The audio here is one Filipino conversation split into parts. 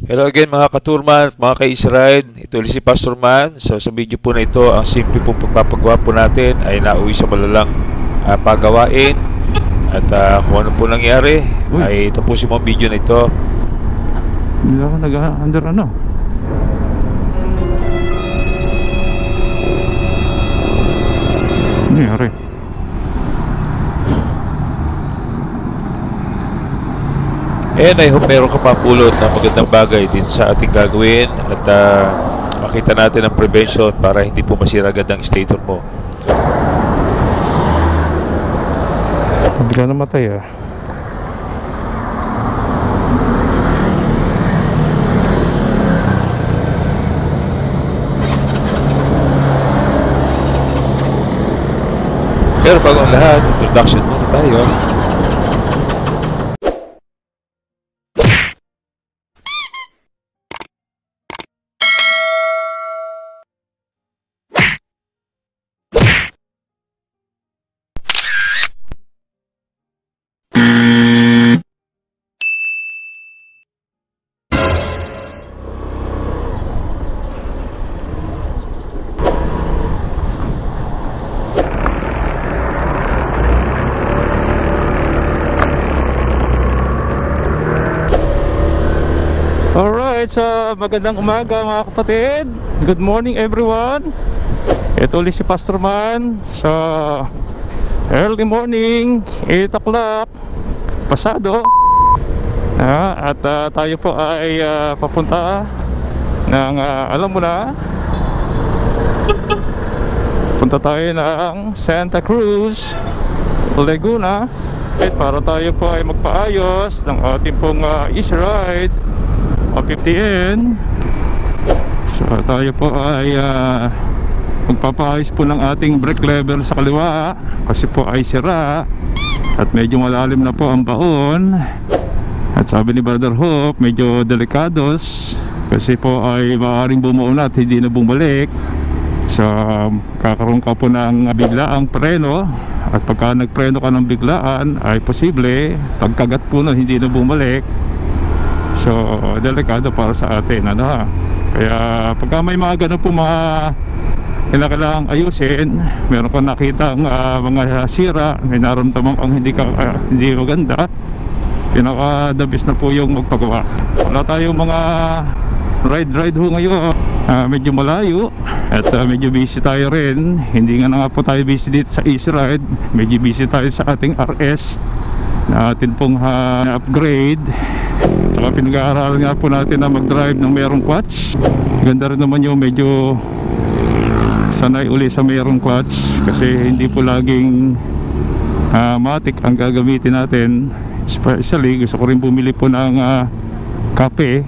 Hello again mga katurman at mga ka-Israel. Ito ulit si Pastor Man. So sa video po na ito, ang simple po pagpapagawa po natin ay nauwi sa malalang pagawain. At kung ano po nangyari ay tapusin mo ang video na ito. Hindi ako nag-under ano. Ano nangyari? And I hope meron ka papulot na magandang bagay din sa ating gagawin. At makita natin ang prevention para hindi po masira agad ang stator mo. Bigla namatay ah. Pero bago ang lahat, introduction muna tayo. Alright, so magandang umaga mga kapatid. Good morning everyone. Ito ulit si Pastor Man sa early morning, 8 o'clock pasado. At tayo po ay papunta ng alam mo na, punta tayo ng Santa Cruz, Laguna, para tayo po ay magpaayos ng ating pong easy ride 150N. So tayo po ay magpapaayos po ng ating brake lever sa kaliwa kasi po ay sira at medyo malalim na po ang baon. At sabi ni Brother Hope, medyo delikados kasi po ay maaaring bumuon at hindi na bumalik. So kakaroon ka po ng biglaang preno, at pagka nagpreno ka ng biglaan ay posible pagkagat po na hindi na bumalik. So delikado para sa atin, ano. Kaya pagka may mga ganun po mga kailangang ayusin, meron kang nakita mga sira, may naramdaman kang hindi maganda, pinaka the best na po yung magpagawa. Wala tayong mga ride ho ngayon, medyo malayo at medyo busy tayo rin. Hindi nga po tayo busy dito sa Easy Ride, medyo busy tayo sa ating RS na atin pong upgrade. Saka pinag-aaralan nga po natin na mag-drive ng mayroong clutch. Ganda rin naman yung medyo sanay uli sa mayroong clutch, kasi hindi po laging matic ang gagamitin natin. Especially gusto ko rin bumili po ng kape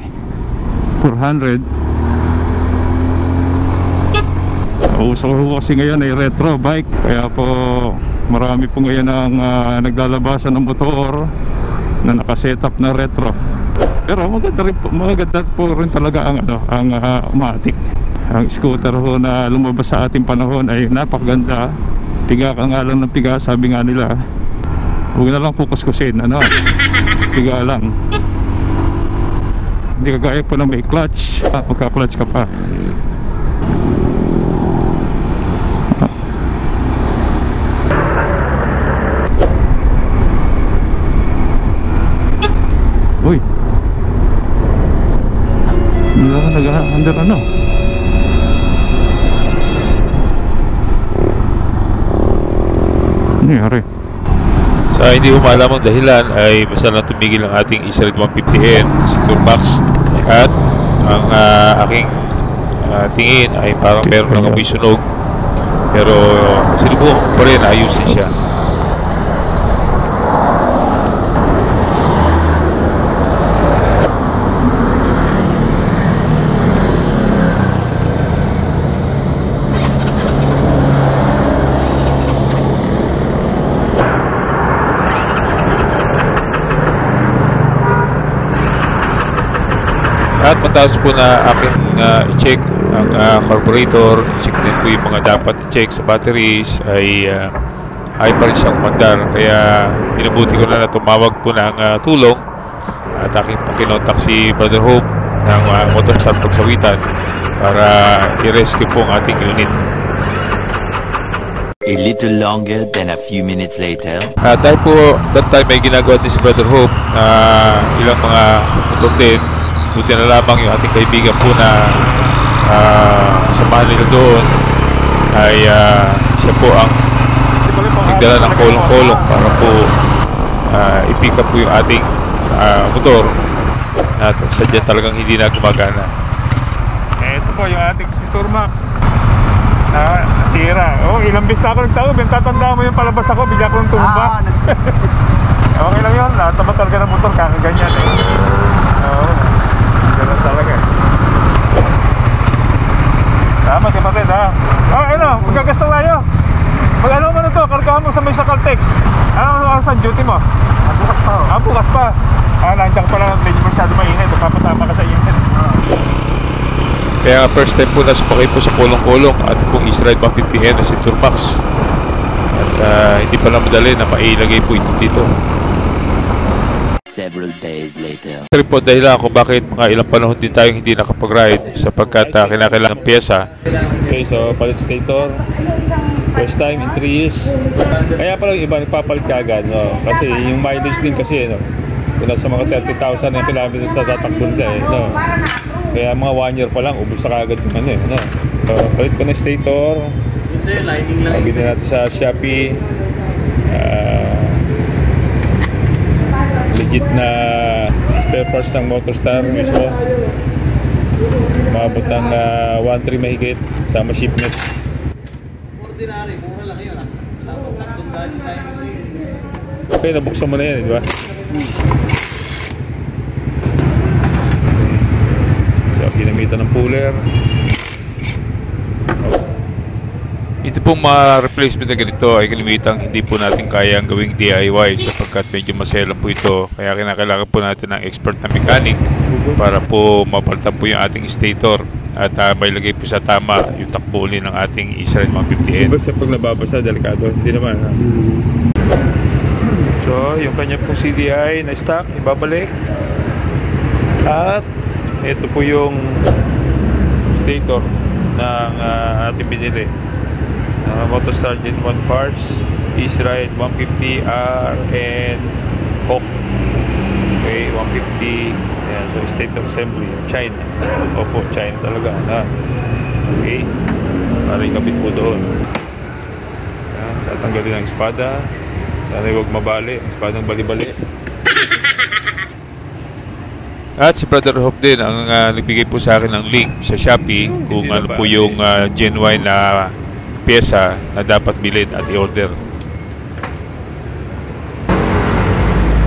400. Uso ko kasi ngayon ay retro bike, kaya po marami po ngayon ang naglalabasan ng motor na naka-setup na retro. Pero maganda po rin talaga ang matic. Ang scooter ho na lumabas sa ating panahon ay napakaganda. Piga ka nga lang ng piga, sabi nga nila. Huwag na lang kukuskusin, piga lang. Hindi kagaya po na may clutch, magka-clutch ka pa. Uy, hindi ako nag-under ano. Ano nangyari? Sa hindi mo maalam ang dahilan ay basta lang tumigil ang ating Easy Ride 150N sa toolbox. At ang aking tingin ay parang meron ng amoy sunog, pero sinubukan ko pa rin ayusin siya. At matapos po na aking i-check ang carburetor, i-check din po yung mga dapat i-check sa batteries, ay ay pa rin siyang umandar. Kaya pinabuti ko na tumawag po ng tulong at aking pakinontak si Brother Hope ng motor start pagsawitan para i-rescue po ang ating unit. A little longer than a few minutes later. Dahil po that time may ginagawa din si Brother Hope na ilang mga motor din, buti na lamang yung ating kaibigan po na kasamahan nila doon ay siya po ang nagdala ng kolong-kolong para po i-pick up po yung ating motor at sadya talagang hindi na gumagana. Ito po yung ating si Turmax nasira. Ilang bis na ako nagtawag, tatanda mo yung palabas ako, bigla ko nung tumba. Okay lang yun, natama talaga ng motor, kakaganyan ganun talaga. Tama kapatid magkagasta tayo. Mag-ano mo na to, kargahan mo sa may Sakaltex. Ano ang duty mo? Bukas pa. Nandiyan ka pala, medyo masyado mainit, papatama ka sa init. Kaya first time po nasupakay po sa kolong-kolong at pong Israel 150N na si Turmax. At hindi pala madali na mailagay po ito dito. Several days later. Ito po dahilan kung bakit mga ilang panahon din tayong hindi nakapag-ride sapagkat kinakailangan ng pyesa. Okay, so palit stator. First time in 3 years. Kaya pala yung iba nagpapalit kagad, no? Kasi yung mileage din kasi, no? Kung nasa mga 30,000 na kilometers sa tatakbo nila, no? Kaya mga 1 year pa lang, ubus na kagad yung no? So, palit ko na stator. Pagin na natin sa Shopee. Legit na spare parts ng Motorstar mismo. Umabot ng 1.3 mahigit sama shipment. Ordinary, mura lang yun. Tandaan yung time mo yun. Okay, nabuksan mo na yan, di ba? So, ginamitan ng puller. Ito pong mga replacement na ganito ay kalimitang hindi po natin kayang gawing DIY sapagkat medyo masela po ito. Kaya kinakailangan po natin ng expert na mechanic para po mapalitan po yung ating stator at may lagay po sa tama yung takbo uli ng ating Israel 150N. Diba pag nababasa, delikado? Hindi naman. So, yung kanya pong CDI na stock, ibabalik. At ito po yung stator ng ating binili. Motorstar Gen 1 parts, Israel 150 R and Hawk. Okay, 150. Ayan, so state of assembly, China. Opo, China talaga. Okay, para ikabit po doon. Ayan, tatanggalin ang espada. Sana huwag mabali, ang espadang bali-bali. At si Brother Hope din ang nagbigay po sa akin ng link sa Shopee kung ano po yung genuine na pyesa na dapat bilhin at i-order.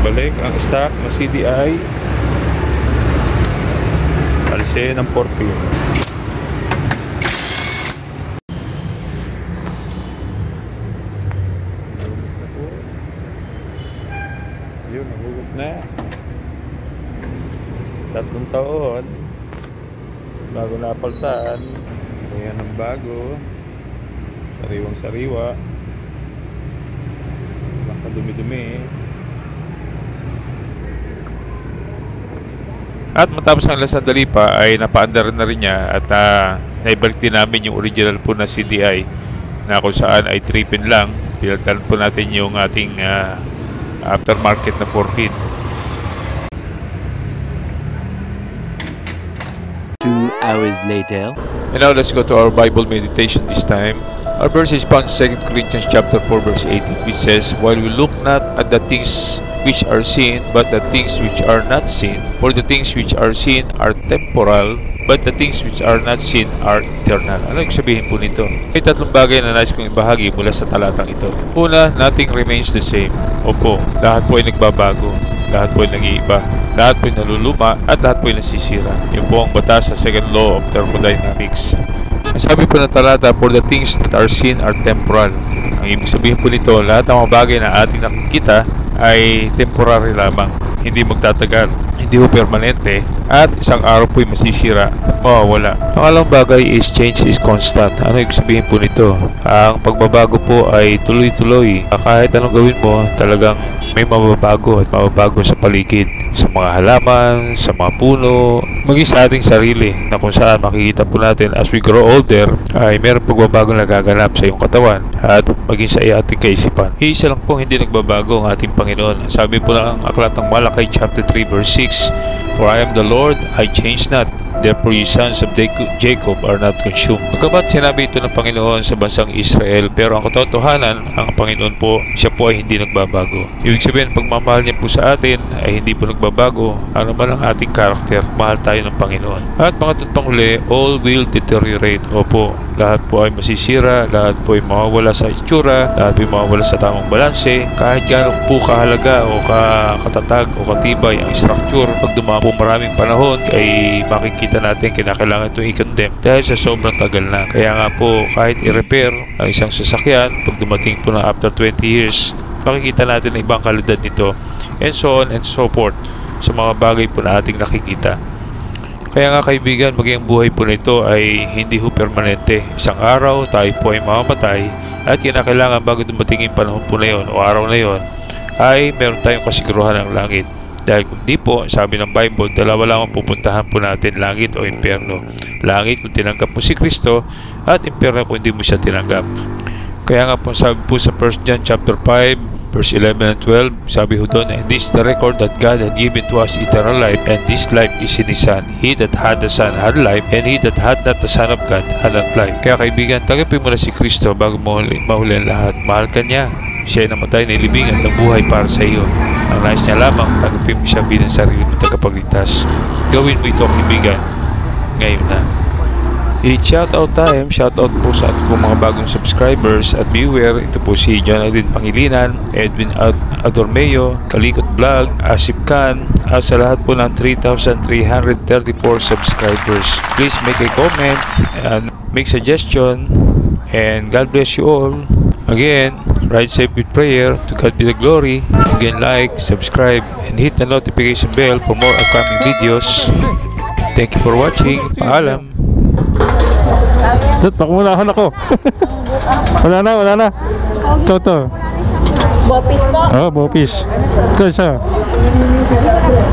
Balik ang stock na CDI. Alisin ang 4 pin. Yun, nahugot na. 3 taon bago napaltan. Ayan ang bago. Sariwang sariwa. Baka dumi-dumi. At matapos ng ilang sandali pa ay napaandar na rin niya at naibalik din namin yung original po na CDI na kung saan ay 3 pin lang. Pinalitan po natin yung ating aftermarket na 4 pin. 2 hours later. And now let's go to our Bible meditation this time. Our verse is found in 2 Corinthians chapter 4 verse 18, which says, "While we look not at the things which are seen, but the things which are not seen. For the things which are seen are temporal, but the things which are not seen are eternal." Ano yung sabihin po nito? May 3 bagay na nais kong ibahagi mula sa talatang ito. Una, nothing remains the same. Opo, lahat po ay nagbabago. Lahat po ay nag-iiba. Lahat po ay naluluma at lahat po ay nasisira. Yun po ang batas sa second law of thermodynamics. Ang sabi po ng talata, for the things that are seen are temporal. Ang ibig sabihin po nito, lahat ng mga bagay na ating nakikita ay temporary lamang, hindi magtatagal. hindi po permanente, at isang araw po'y masisira, mawawala. Pangalawang bagay is change is constant. Ano ibig sabihin po nito? Ang pagbabago po ay tuloy-tuloy. Kahit anong gawin mo, talagang may mababago at mababago sa paligid, sa mga halaman, sa mga puno, maging sa ating sarili, na kung saan makikita po natin as we grow older ay meron pagbabago na gaganap sa iyong katawan at maging sa ating kaisipan. Isa lang po hindi nagbabago ang ating Panginoon. Sabi po ng aklat ng Malakay chapter 3 verse 6, "For I am the Lord, I change not. Therefore you sons of Jacob are not consumed." Pagkabat sinabi ito ng Panginoon sa bansang Israel, pero ang katotohanan, ang Panginoon po, siya po ay hindi nagbabago. Ibig sabihin, pagmamahal niya po sa atin ay hindi po nagbabago. Ano man ang ating karakter, mahal tayo ng Panginoon. At mga panghuli, all will deteriorate. Opo, lahat po ay masisira, lahat po ay mawawala sa itsura, lahat po ay mawawala sa tamang balanse. Kahit gano'n po kahalaga o katatag o katibay ang structure, pag dumaan po maraming panahon ay makikita natin kinakailangan itong i-condemn dahil sa sobrang tagal na. Kaya nga po, kahit i-repair ang isang sasakyan, pag dumating po na after 20 years, makikita natin ang ibang kalidad nito, and so on and so forth, sa mga bagay po na ating nakikita. Kaya nga kaibigan, maging ang buhay po nito ay hindi ho permanente. Isang araw tayo po ay mamamatay, at kinakailangan bago dumating yung panahon po na yun o araw na yun ay meron tayong kasiguruhan ng langit. Dahil kung di po, sabi ng Bible, dalawa lang ang pupuntahan po natin, langit o impyerno. Langit kung tinanggap mo si Kristo, at impyerno kung hindi mo siya tinanggap. Kaya nga po sabi po sa 1 John chapter 5 verse 11 and 12, sabi ho doon, "And this is the record that God had given to us eternal life, and this life is in His Son. He that had the Son had life, and he that had not the Son of God had not life." Kaya kaibigan, tanggapin mo na si Kristo bago mahuli ang lahat. Mahal ka niya. Siya ay namatay, nilibing at nabuhay para sa iyo. Ang nais niya lamang, tanggapin mo siya bilang sarili mo tagapagligtas. Gawin mo ito, kaibigan, ngayon na. I-shoutout time, shoutout po sa ating mga bagong subscribers at viewer. Ito po si John Edwin Pangilinan, Edwin Adormeo, Kalikot Vlog, Asip Khan, at sa lahat po ng 3,334 subscribers. Please make a comment and make suggestion, and God bless you all. Again, ride safe with prayer. To God be the glory. Again, like, subscribe, and hit the notification bell for more upcoming videos. Thank you for watching. Paalam. Dut, pakumulahan ako. Wala na. Ito. Bopis po. Oh, bopis. Ito isa.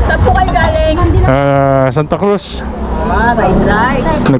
Saan po kayo galing? Santa Cruz. Right.